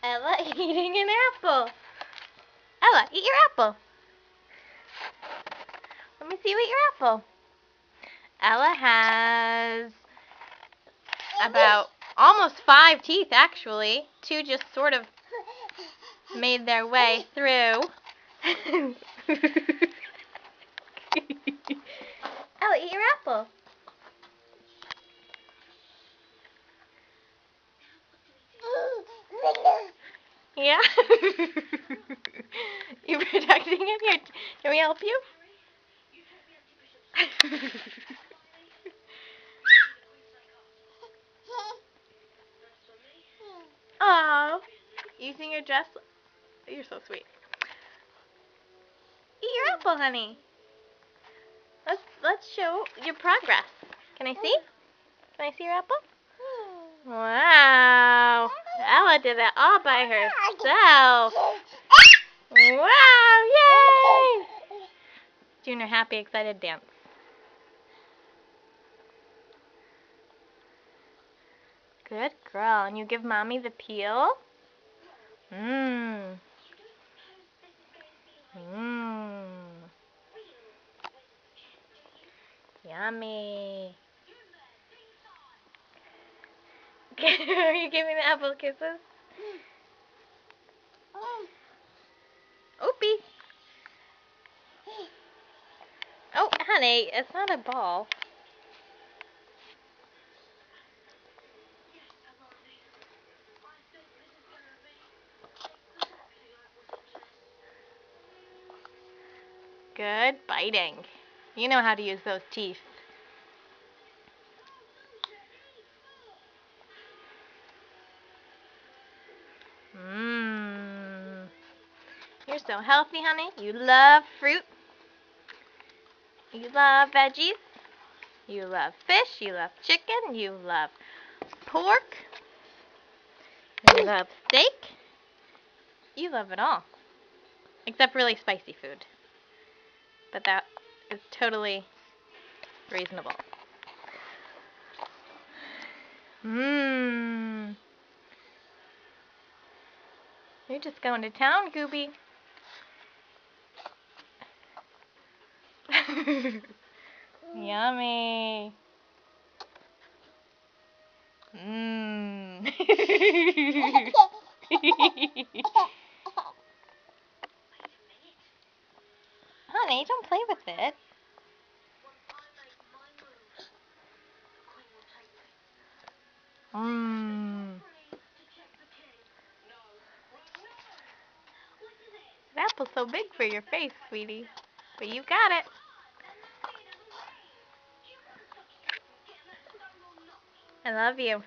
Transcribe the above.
Ella eating an apple. Ella, eat your apple. Let me see you eat your apple. Ella has about almost 5 teeth, actually. 2 just sort of made their way through. Ella, eat your apple. Yeah? You protecting it? Here, can we help you? Oh, using your dress. You're so sweet. Eat your apple, honey. Let's show your progress. Can I see? Can I see your apple? Wow. Ella did it all by herself. Wow, yay! Doing her happy, excited dance. Good girl. And you give mommy the peel? Mmm. Mmm. Yummy. Are you giving the apple kisses? Oopie. Oh, honey, it's not a ball. Good biting. You know how to use those teeth. Mmm. You're so healthy, honey. You love fruit. You love veggies. You love fish. You love chicken. You love pork. You love steak. You love it all. Except really spicy food. But that is totally reasonable. Mmm. You're just going to town, Gooby. Yummy. Mmm. Honey, don't play with it. Mmm. That apple's so big for your face, sweetie. But you got it. I love you.